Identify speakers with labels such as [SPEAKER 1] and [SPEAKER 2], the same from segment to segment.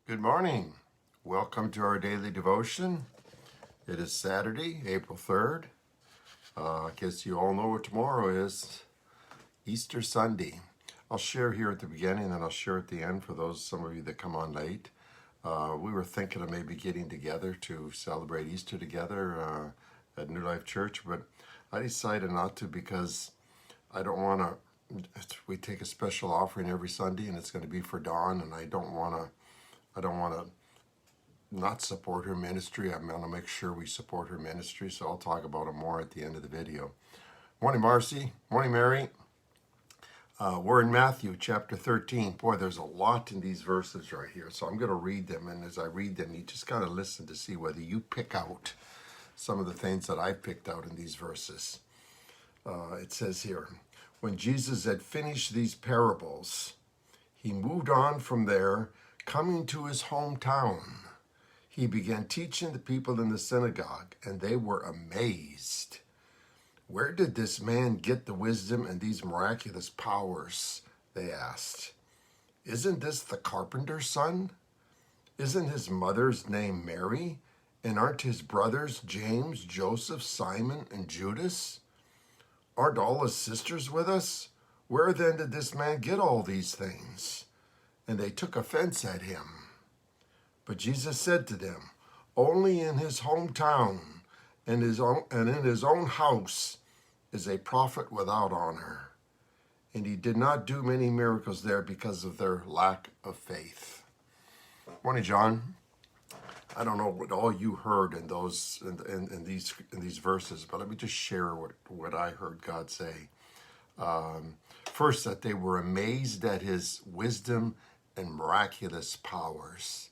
[SPEAKER 1] Good morning. Welcome to our daily devotion. It is Saturday, April 3rd. I guess you all know what tomorrow is, Easter Sunday. I'll share here at the beginning and I'll share at the end for some of you that come on late. We were thinking of maybe getting together to celebrate Easter together at New Life Church, but I decided not to because I don't want to. We take a special offering every Sunday and it's going to be for Dawn, and I don't want to not support her ministry. I'm going to make sure we support her ministry, so I'll talk about it more at the end of the video. Morning, Marcy. Morning, Mary. We're in Matthew chapter 13. Boy, there's a lot in these verses right here, so I'm going to read them, and as I read them, you just got to listen to see whether you pick out some of the things that I've picked out in these verses. It says here, when Jesus had finished these parables, he moved on from there, coming to his hometown. He began teaching the people in the synagogue, and they were amazed. Where did this man get the wisdom and these miraculous powers? They asked. Isn't this the carpenter's son? Isn't his mother's name Mary? And aren't his brothers James, Joseph, Simon, and Judas? Aren't all his sisters with us? Where then did this man get all these things? And they took offense at him. But Jesus said to them, only in his hometown and in his own house is a prophet without honor. And he did not do many miracles there because of their lack of faith. Morning, John. I don't know what all you heard in these verses, but let me just share what I heard God say. First, that they were amazed at his wisdom and miraculous powers.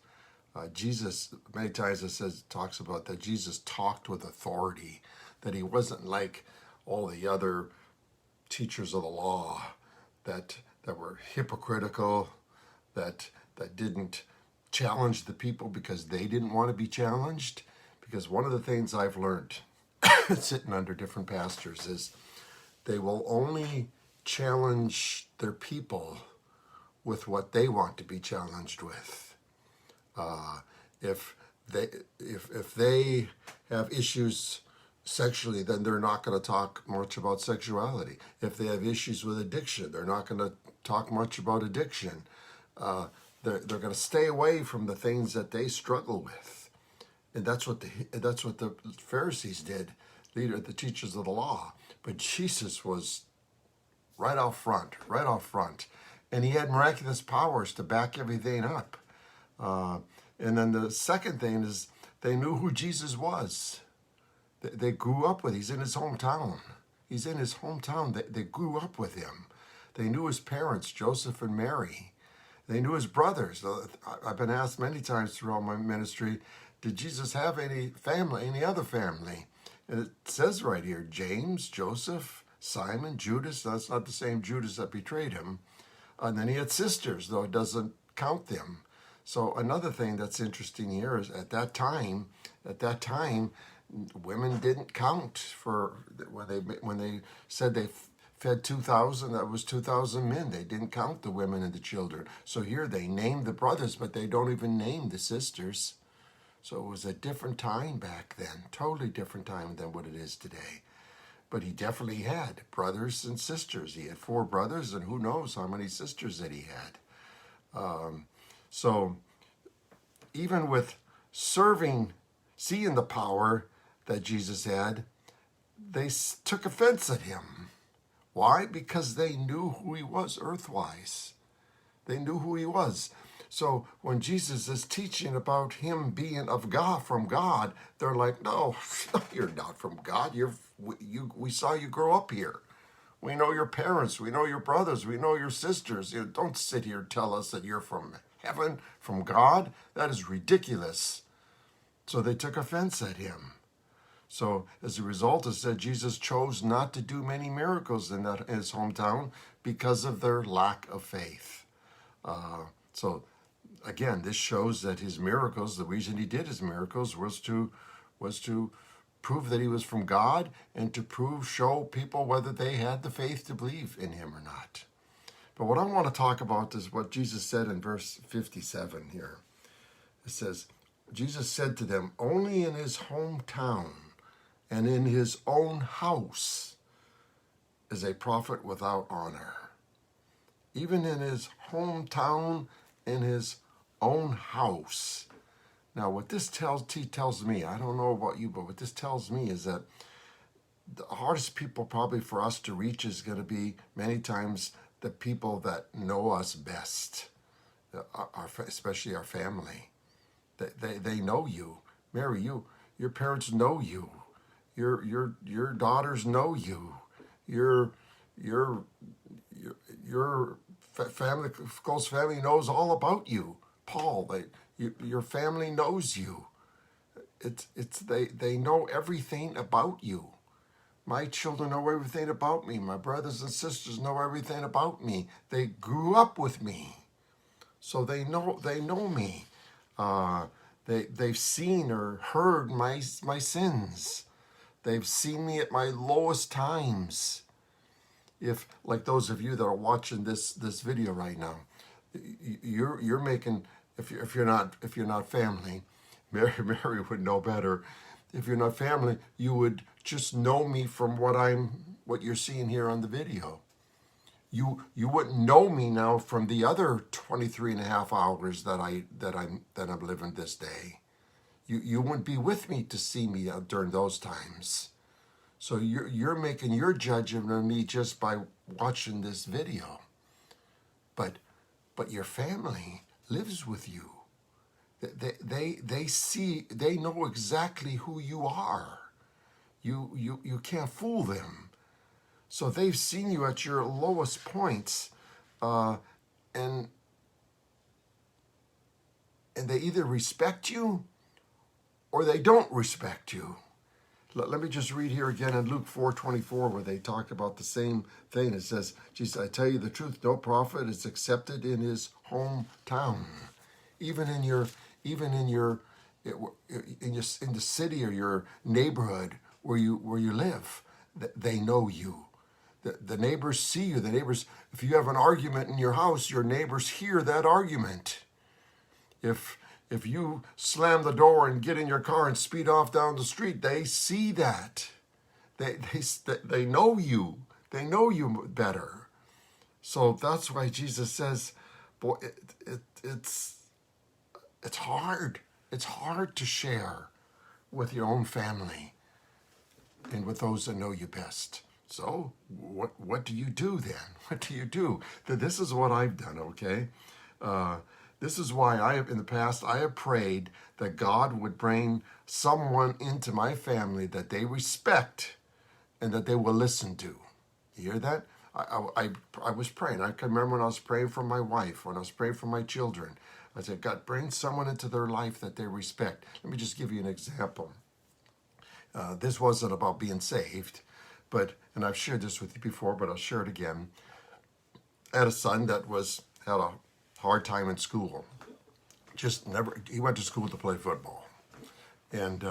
[SPEAKER 1] Jesus, many times talks about that Jesus talked with authority, that he wasn't like all the other teachers of the law that were hypocritical, that didn't challenge the people because they didn't want to be challenged. Because one of the things I've learned sitting under different pastors is they will only challenge their people with what they want to be challenged with. If they have issues sexually, then they're not going to talk much about sexuality. If they have issues with addiction, they're not going to talk much about addiction. They're going to stay away from the things that they struggle with, and that's what the Pharisees did, the teachers of the law. But Jesus was right out front, and he had miraculous powers to back everything up. And then the second thing is they knew who Jesus was. They grew up with him. He's in his hometown. They grew up with him. They knew his parents, Joseph and Mary. They knew his brothers. I've been asked many times throughout my ministry, did Jesus have any other family? And it says right here, James, Joseph, Simon, Judas. That's not the same Judas that betrayed him. And then he had sisters, though it doesn't count them. So another thing that's interesting here is at that time, women didn't count for when they said they fed 2,000. That was 2,000 men. They didn't count the women and the children. So here they named the brothers, but they don't even name the sisters. So it was a different time back then, totally different time than what it is today. But he definitely had brothers and sisters. He had 4 brothers, and who knows how many sisters that he had. So even with seeing the power that Jesus had, they took offense at him. Why? Because they knew who he was earthwise. They knew who he was. So when Jesus is teaching about him being of God, from God, they're like, no, you're not from God. We saw you grow up here. We know your parents. We know your brothers. We know your sisters. Don't sit here and tell us that you're from heaven, from God. That is ridiculous. So they took offense at him. So as a result, it said Jesus chose not to do many miracles in his hometown because of their lack of faith. So again, this shows that his miracles, the reason he did his miracles was to prove that he was from God and to show people whether they had the faith to believe in him or not. But what I want to talk about is what Jesus said in verse 57 here. It says, Jesus said to them, only in his hometown and in his own house is a prophet without honor. Even in his hometown, in his own house. Now, what this tells me, I don't know about you, but what this tells me is that the hardest people probably for us to reach is going to be many times the people that know us best, especially our family. They know you. Mary, your parents know you. Your daughters know you. Your family, close family knows all about you. Paul, your family knows you. They know everything about you. My children know everything about me. My brothers and sisters know everything about me. They grew up with me, so they know me. They've seen or heard my sins. They've seen me at my lowest times. If, like those of you that are watching this video right now, you're making, if you're not family, Mary would know better. If you're not family, you would just know me from what you're seeing here on the video. You wouldn't know me now from the other 23 and a half hours that I'm living this day. You wouldn't be with me to see me during those times. So you're making your judgment of me just by watching this video. But your family lives with you. They know exactly who you are. You can't fool them. So they've seen you at your lowest points, and they either respect you or they don't respect you. Let me just read here again in Luke 4:24, where they talk about the same thing. It says, Jesus, I tell you the truth, no prophet is accepted in his hometown. Even in the city or your neighborhood where you live, they know you. The neighbors see you. The neighbors, if you have an argument in your house, your neighbors hear that argument. If you slam the door and get in your car and speed off down the street, they see that. They know you. They know you better. So that's why Jesus says, boy, it's hard. It's hard to share with your own family and with those that know you best. So what do you do then? What do you do? This is what I've done, okay? This is why in the past, I have prayed that God would bring someone into my family that they respect and that they will listen to. You hear that? I was praying. I can remember when I was praying for my wife, when I was praying for my children. I said, God, bring someone into their life that they respect. Let me just give you an example. This wasn't about being saved, and I've shared this with you before, but I'll share it again. I had a son that had a hard time in school. He went to school to play football, and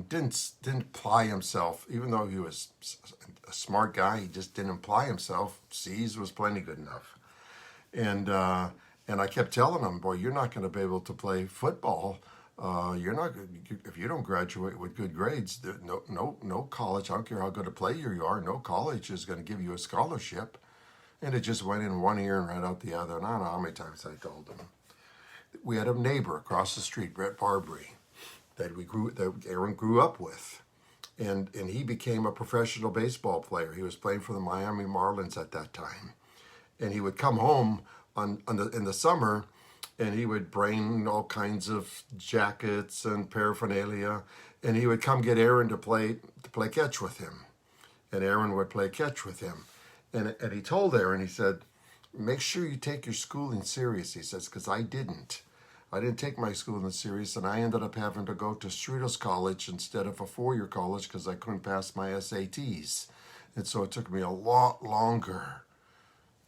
[SPEAKER 1] didn't apply himself. Even though he was a smart guy, he just didn't apply himself. C's was plenty good enough, and I kept telling him, boy, you're not going to be able to play football. You're not, if you don't graduate with good grades. No college. I don't care how good a player you are. No college is going to give you a scholarship. And it just went in one ear and right out the other. And I don't know how many times I told him. We had a neighbor across the street, Brett Barbary, that Aaron grew up with, and he became a professional baseball player. He was playing for the Miami Marlins at that time, and he would come home in the summer, and he would bring all kinds of jackets and paraphernalia, and he would come get Aaron to play catch with him, and Aaron would play catch with him, and he told Aaron, he said, make sure you take your schooling serious, he says, because I didn't take my schooling serious, and I ended up having to go to Cerritos College instead of a four-year college because I couldn't pass my SATs, and so it took me a lot longer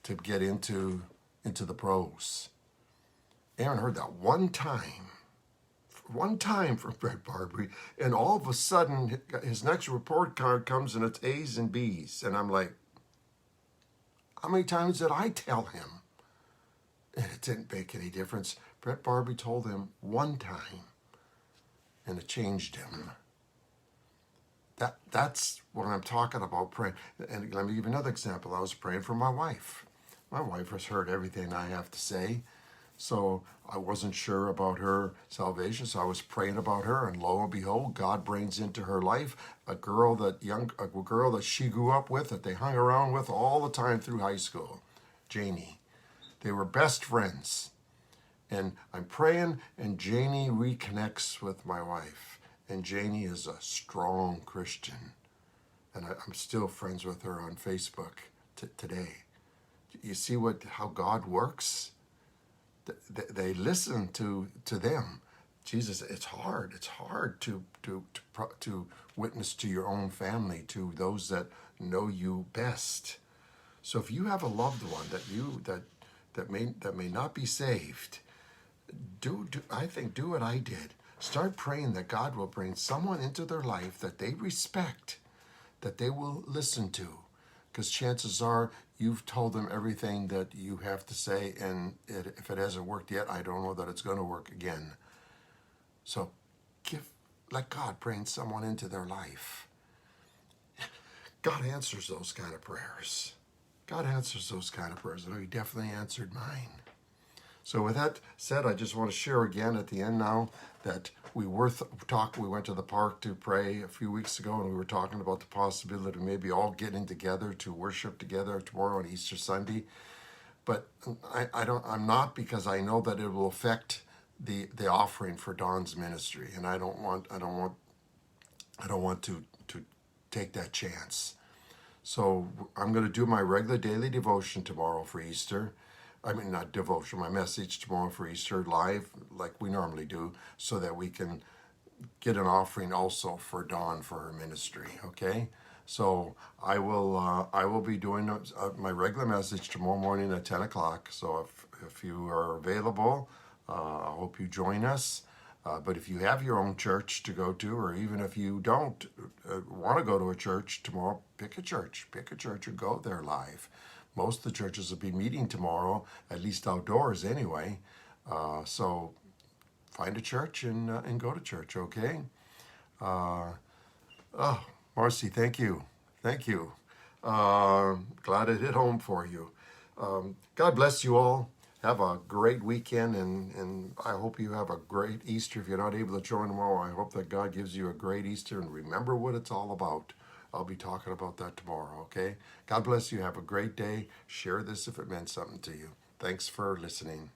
[SPEAKER 1] to get into the pros. Aaron heard that one time from Brett Barbary, and all of a sudden his next report card comes and it's A's and B's, and I'm like, how many times did I tell him? And it didn't make any difference. Brett Barbie told him one time, and it changed him. That's what I'm talking about praying. And let me give you another example. I was praying for my wife. My wife has heard everything I have to say, so I wasn't sure about her salvation. So I was praying about her, and lo and behold, God brings into her life a girl that she grew up with, that they hung around with all the time through high school, Janie. They were best friends. And I'm praying, and Janie reconnects with my wife. And Janie is a strong Christian. And I'm still friends with her on Facebook today. You see how God works? They listen to them. Jesus, it's hard. It's hard to witness to your own family, to those that know you best. So if you have a loved one that may not be saved, do what I did. Start praying that God will bring someone into their life that they respect, that they will listen to, because chances are you've told them everything that you have to say, and if it hasn't worked yet, I don't know that it's going to work again. So let God bring someone into their life. God answers those kind of prayers. God answers those kind of prayers. I know He definitely answered mine. So with that said, I just want to share again at the end now that we went to the park to pray a few weeks ago, and we were talking about the possibility of maybe all getting together to worship together tomorrow on Easter Sunday. But I'm not, because I know that it will affect the offering for Don's ministry, and I don't want to take that chance. So I'm going to do my regular daily devotion tomorrow for Easter. I mean, not devotion, my message tomorrow for Easter live, like we normally do, so that we can get an offering also for Dawn for her ministry, okay? So I will be doing my regular message tomorrow morning at 10 o'clock. So if you are available, I hope you join us. But if you have your own church to go to, or even if you don't want to go to a church tomorrow, pick a church and go there live. Most of the churches will be meeting tomorrow, at least outdoors anyway. So find a church and go to church, okay? Marcy, thank you. Thank you. Glad it hit home for you. God bless you all. Have a great weekend, and I hope you have a great Easter. If you're not able to join tomorrow, I hope that God gives you a great Easter, and remember what it's all about. I'll be talking about that tomorrow, okay? God bless you. Have a great day. Share this if it meant something to you. Thanks for listening.